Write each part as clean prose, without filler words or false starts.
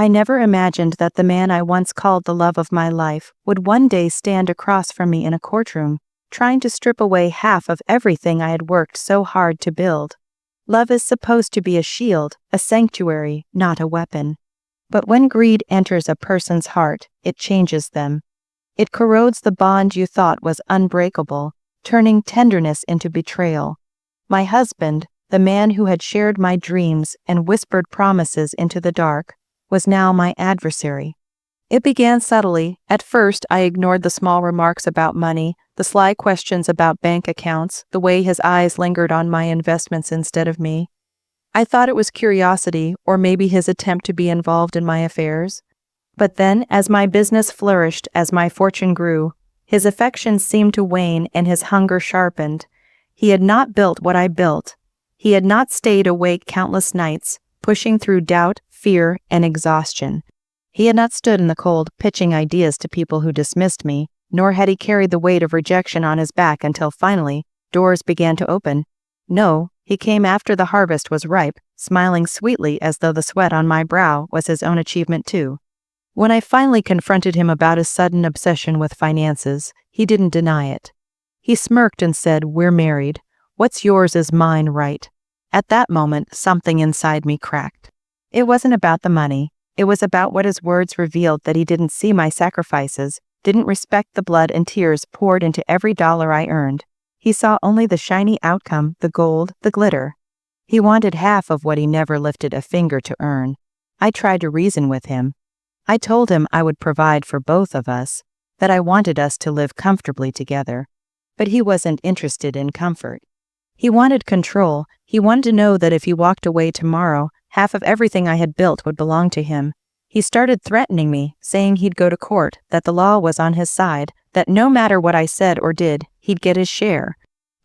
I never imagined that the man I once called the love of my life would one day stand across from me in a courtroom, trying to strip away half of everything I had worked so hard to build. Love is supposed to be a shield, a sanctuary, not a weapon. But when greed enters a person's heart, it changes them. It corrodes the bond you thought was unbreakable, turning tenderness into betrayal. My husband, the man who had shared my dreams and whispered promises into the dark, was now my adversary. It began subtly. At first, I ignored the small remarks about money, the sly questions about bank accounts, the way his eyes lingered on my investments instead of me. I thought it was curiosity, or maybe his attempt to be involved in my affairs. But then, as my business flourished, as my fortune grew, his affection seemed to wane and his hunger sharpened. He had not built what I built. He had not stayed awake countless nights, pushing through doubt, fear, and exhaustion. He had not stood in the cold, pitching ideas to people who dismissed me, nor had he carried the weight of rejection on his back until finally, doors began to open. No, he came after the harvest was ripe, smiling sweetly as though the sweat on my brow was his own achievement too. When I finally confronted him about his sudden obsession with finances, he didn't deny it. He smirked and said, "We're married. What's yours is mine, right?" At that moment, something inside me cracked. It wasn't about the money. It was about what his words revealed, that he didn't see my sacrifices, didn't respect the blood and tears poured into every dollar I earned. He saw only the shiny outcome, the gold, the glitter. He wanted half of what he never lifted a finger to earn. I tried to reason with him. I told him I would provide for both of us, that I wanted us to live comfortably together. But he wasn't interested in comfort. He wanted control. He wanted to know that if he walked away tomorrow, half of everything I had built would belong to him. He started threatening me, saying he'd go to court, that the law was on his side, that no matter what I said or did, he'd get his share.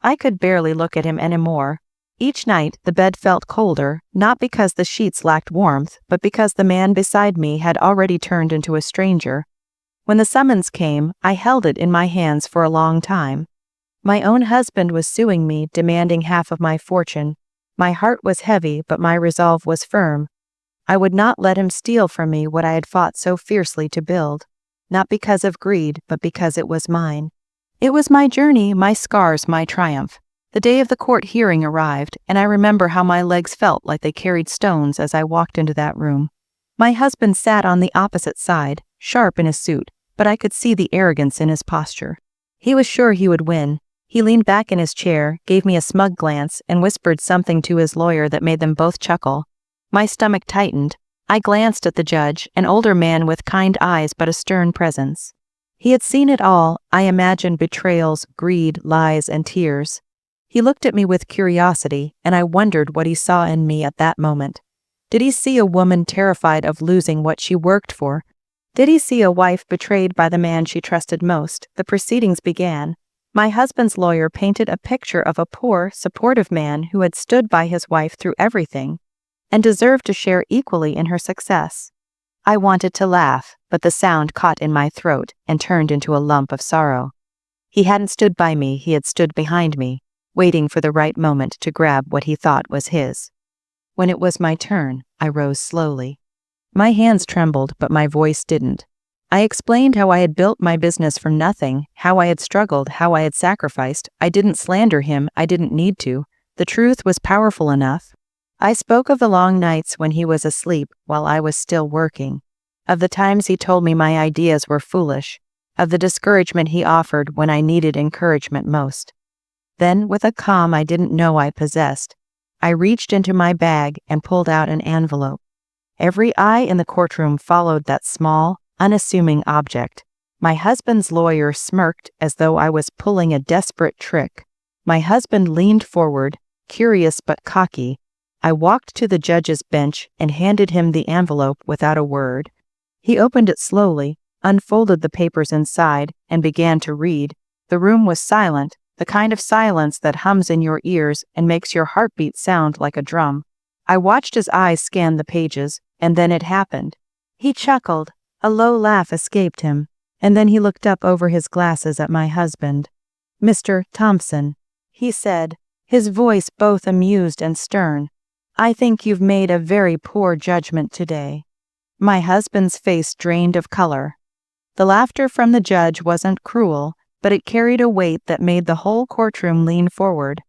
I could barely look at him anymore. Each night, the bed felt colder, not because the sheets lacked warmth, but because the man beside me had already turned into a stranger. When the summons came, I held it in my hands for a long time. My own husband was suing me, demanding half of my fortune. My heart was heavy, but my resolve was firm. I would not let him steal from me what I had fought so fiercely to build, not because of greed, but because it was mine. It was my journey, my scars, my triumph. The day of the court hearing arrived, and I remember how my legs felt like they carried stones as I walked into that room. My husband sat on the opposite side, sharp in his suit, but I could see the arrogance in his posture. He was sure he would win. He leaned back in his chair, gave me a smug glance, and whispered something to his lawyer that made them both chuckle. My stomach tightened. I glanced at the judge, an older man with kind eyes but a stern presence. He had seen it all. I imagined betrayals, greed, lies, and tears. He looked at me with curiosity, and I wondered what he saw in me at that moment. Did he see a woman terrified of losing what she worked for? Did he see a wife betrayed by the man she trusted most? The proceedings began. My husband's lawyer painted a picture of a poor, supportive man who had stood by his wife through everything and deserved to share equally in her success. I wanted to laugh, but the sound caught in my throat and turned into a lump of sorrow. He hadn't stood by me, he had stood behind me, waiting for the right moment to grab what he thought was his. When it was my turn, I rose slowly. My hands trembled, but my voice didn't. I explained how I had built my business from nothing, how I had struggled, how I had sacrificed. I didn't slander him, I didn't need to. The truth was powerful enough. I spoke of the long nights when he was asleep while I was still working, of the times he told me my ideas were foolish, of the discouragement he offered when I needed encouragement most. Then, with a calm I didn't know I possessed, I reached into my bag and pulled out an envelope. Every eye in the courtroom followed that small, unassuming object. My husband's lawyer smirked as though I was pulling a desperate trick. My husband leaned forward, curious but cocky. I walked to the judge's bench and handed him the envelope without a word. He opened it slowly, unfolded the papers inside, and began to read. The room was silent, the kind of silence that hums in your ears and makes your heartbeat sound like a drum. I watched his eyes scan the pages, and then it happened. He chuckled. A low laugh escaped him, and then he looked up over his glasses at my husband. "Mr. Thompson," he said, his voice both amused and stern, "I think you've made a very poor judgment today. My husband's face drained of color. The laughter from the judge wasn't cruel, but it carried a weight that made the whole courtroom lean forward.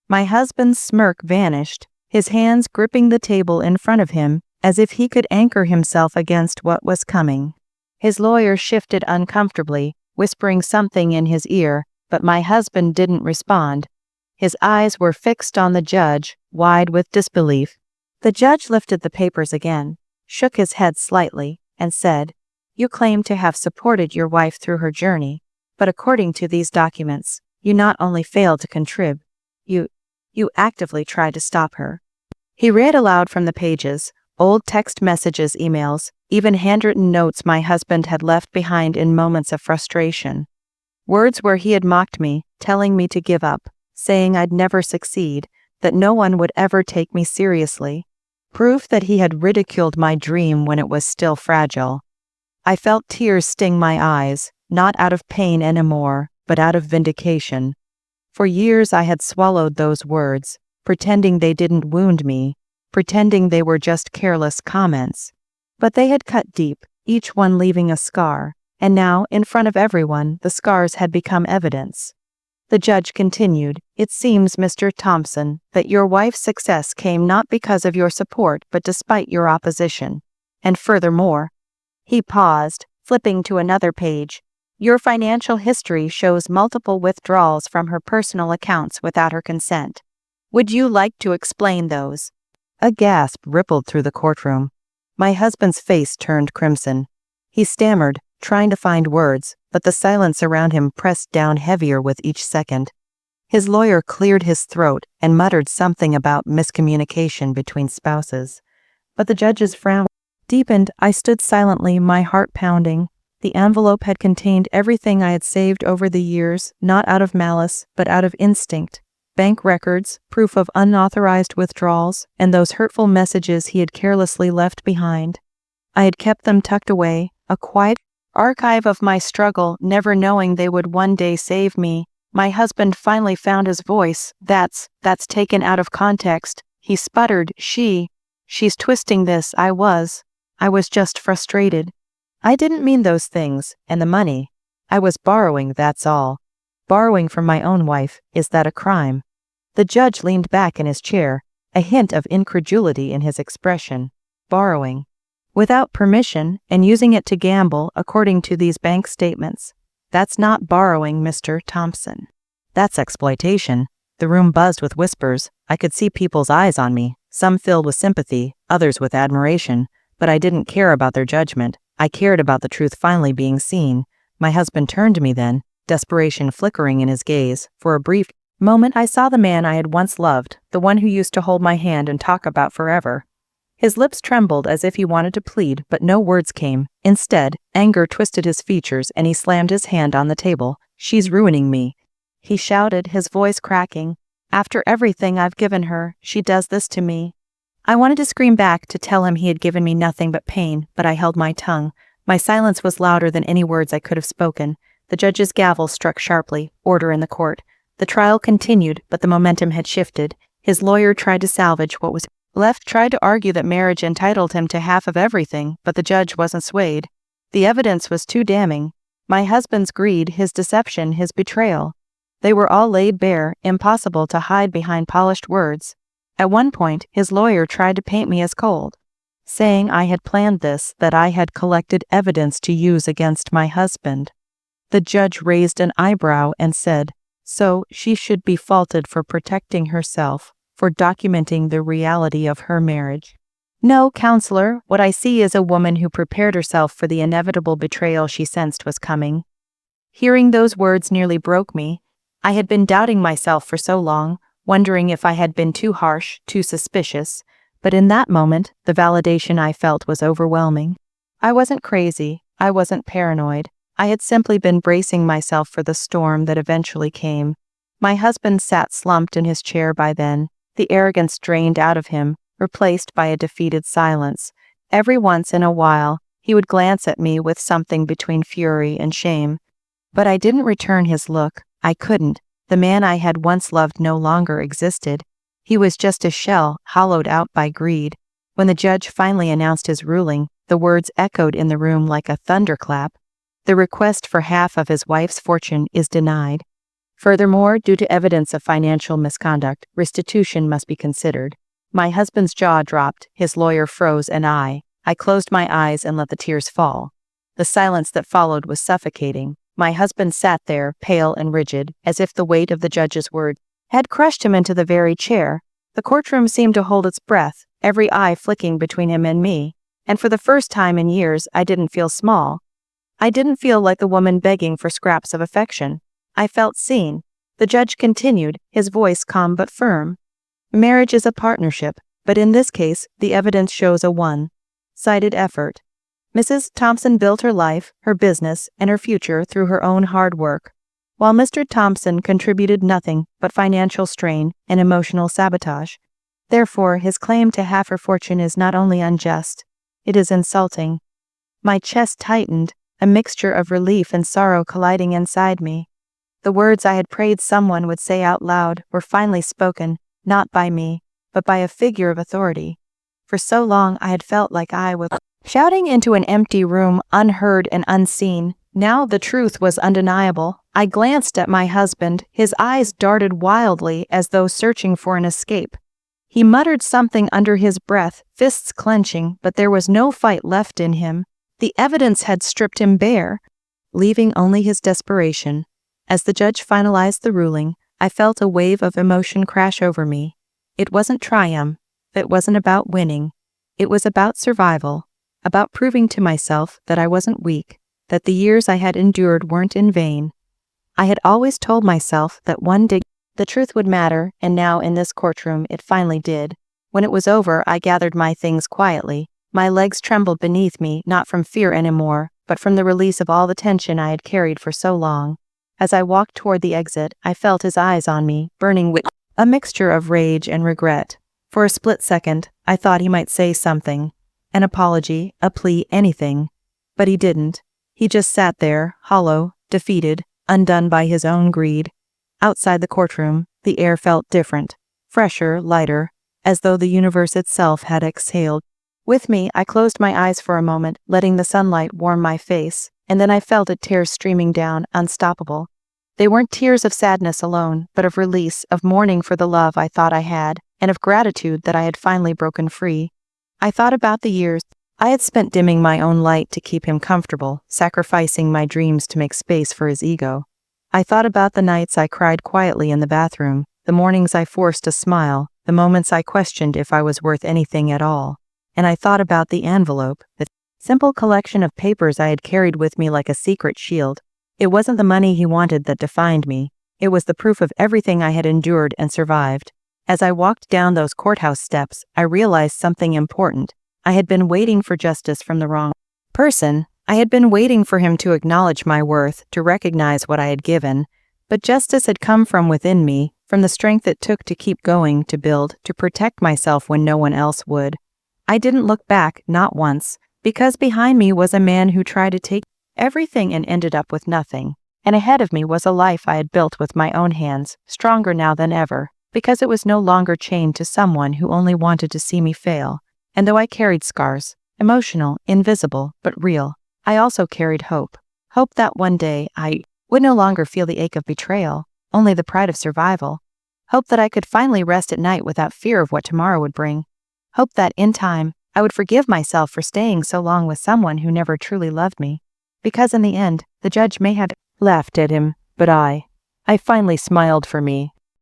My husband's smirk vanished, his hands gripping the table in front of him, as if he could anchor himself against what was coming. His lawyer shifted uncomfortably, whispering something in his ear, but my husband didn't respond. His eyes were fixed on the judge, wide with disbelief. The judge lifted the papers again, shook his head slightly, and said, "You claim to have supported your wife through her journey, but according to these documents, you not only failed to contribute, you actively tried to stop her." He read aloud from the pages, old text messages, emails, even handwritten notes my husband had left behind in moments of frustration. Words where he had mocked me, telling me to give up, saying I'd never succeed, that no one would ever take me seriously. Proof that he had ridiculed my dream when it was still fragile. I felt tears sting my eyes, not out of pain anymore, but out of vindication. For years I had swallowed those words, pretending they didn't wound me, pretending they were just careless comments. But they had cut deep, each one leaving a scar, and now, in front of everyone, the scars had become evidence. The judge continued, "It seems, Mr. Thompson, that your wife's success came not because of your support but despite your opposition. And furthermore," he paused, flipping to another page, "your financial history shows multiple withdrawals from her personal accounts without her consent. Would you like to explain those?" A gasp rippled through the courtroom. My husband's face turned crimson. He stammered, trying to find words, but the silence around him pressed down heavier with each second. His lawyer cleared his throat and muttered something about miscommunication between spouses. But the judge's frown deepened. I stood silently, my heart pounding. The envelope had contained everything I had saved over the years, not out of malice, but out of instinct. Bank records, proof of unauthorized withdrawals, and those hurtful messages he had carelessly left behind. I had kept them tucked away, a quiet archive of my struggle, never knowing they would one day save me. My husband finally found his voice. That's taken out of context. He sputtered, She's twisting this. I was just frustrated. I didn't mean those things, and the money. I was borrowing, that's all. Borrowing from my own wife, is that a crime?" The judge leaned back in his chair, a hint of incredulity in his expression. Borrowing. Without permission, and using it to gamble, according to these bank statements. That's not borrowing, Mr. Thompson. That's exploitation. The room buzzed with whispers. I could see people's eyes on me, some filled with sympathy, others with admiration, but I didn't care about their judgment. I cared about the truth finally being seen. My husband turned to me then, desperation flickering in his gaze. For a brief moment I saw the man I had once loved, the one who used to hold my hand and talk about forever. His lips trembled as if he wanted to plead, but no words came. Instead, anger twisted his features and he slammed his hand on the table. "She's ruining me," he shouted, his voice cracking. "After everything I've given her, she does this to me." I wanted to scream back to tell him he had given me nothing but pain, but I held my tongue. My silence was louder than any words I could have spoken. The judge's gavel struck sharply, order in the court. The trial continued, but the momentum had shifted. His lawyer tried to salvage what was left, tried to argue that marriage entitled him to half of everything, but the judge wasn't swayed. The evidence was too damning. My husband's greed, his deception, his betrayal. They were all laid bare, impossible to hide behind polished words. At one point, his lawyer tried to paint me as cold, saying I had planned this, that I had collected evidence to use against my husband. The judge raised an eyebrow and said, "So she should be faulted for protecting herself, for documenting the reality of her marriage." "No, counselor, what I see is a woman who prepared herself for the inevitable betrayal she sensed was coming." Hearing those words nearly broke me. I had been doubting myself for so long, wondering if I had been too harsh, too suspicious, but in that moment, the validation I felt was overwhelming. I wasn't crazy, I wasn't paranoid. I had simply been bracing myself for the storm that eventually came. My husband sat slumped in his chair by then, the arrogance drained out of him, replaced by a defeated silence. Every once in a while, he would glance at me with something between fury and shame. But I didn't return his look. I couldn't. The man I had once loved no longer existed. He was just a shell, hollowed out by greed. When the judge finally announced his ruling, The words echoed in the room like a thunderclap. The request for half of his wife's fortune is denied. Furthermore, due to evidence of financial misconduct, restitution must be considered. My husband's jaw dropped, his lawyer froze, and I closed my eyes and let the tears fall. The silence that followed was suffocating. My husband sat there, pale and rigid, as if the weight of the judge's words had crushed him into the very chair. The courtroom seemed to hold its breath, every eye flicking between him and me, and for the first time in years I didn't feel small. I didn't feel like the woman begging for scraps of affection. I felt seen. The judge continued, his voice calm but firm. Marriage is a partnership, but in this case, the evidence shows a one-sided effort. Mrs. Thompson built her life, her business, and her future through her own hard work, while Mr. Thompson contributed nothing but financial strain and emotional sabotage. Therefore, his claim to half her fortune is not only unjust, it is insulting. My chest tightened, a mixture of relief and sorrow colliding inside me. The words I had prayed someone would say out loud were finally spoken, not by me, but by a figure of authority. For so long I had felt like I was shouting into an empty room, unheard and unseen. Now the truth was undeniable. I glanced at my husband, his eyes darted wildly as though searching for an escape. He muttered something under his breath, fists clenching, but there was no fight left in him. The evidence had stripped him bare, leaving only his desperation. As the judge finalized the ruling, I felt a wave of emotion crash over me. It wasn't triumph. It wasn't about winning. It was about survival, about proving to myself that I wasn't weak, that the years I had endured weren't in vain. I had always told myself that one day the truth would matter, and now in this courtroom it finally did. When it was over, I gathered my things quietly. My legs trembled beneath me, not from fear anymore, but from the release of all the tension I had carried for so long. As I walked toward the exit, I felt his eyes on me, burning with a mixture of rage and regret. For a split second, I thought he might say something. An apology, a plea, anything. But he didn't. He just sat there, hollow, defeated, undone by his own greed. Outside the courtroom, the air felt different, fresher, lighter, as though the universe itself had exhaled. With me, I closed my eyes for a moment, letting the sunlight warm my face, and then I felt it tears streaming down, unstoppable. They weren't tears of sadness alone, but of release, of mourning for the love I thought I had, and of gratitude that I had finally broken free. I thought about the years I had spent dimming my own light to keep him comfortable, sacrificing my dreams to make space for his ego. I thought about the nights I cried quietly in the bathroom, the mornings I forced a smile, the moments I questioned if I was worth anything at all. And I thought about the envelope, the simple collection of papers I had carried with me like a secret shield. It wasn't the money he wanted that defined me. It was the proof of everything I had endured and survived. As I walked down those courthouse steps, I realized something important. I had been waiting for justice from the wrong person. I had been waiting for him to acknowledge my worth, to recognize what I had given. But justice had come from within me, from the strength it took to keep going, to build, to protect myself when no one else would. I didn't look back, not once, because behind me was a man who tried to take everything and ended up with nothing. And ahead of me was a life I had built with my own hands, stronger now than ever, because it was no longer chained to someone who only wanted to see me fail. And though I carried scars, emotional, invisible, but real, I also carried hope. Hope that one day I would no longer feel the ache of betrayal, only the pride of survival. Hope that I could finally rest at night without fear of what tomorrow would bring. Hope that, in time, I would forgive myself for staying so long with someone who never truly loved me. Because in the end, the judge may have laughed at him, but I finally smiled for me.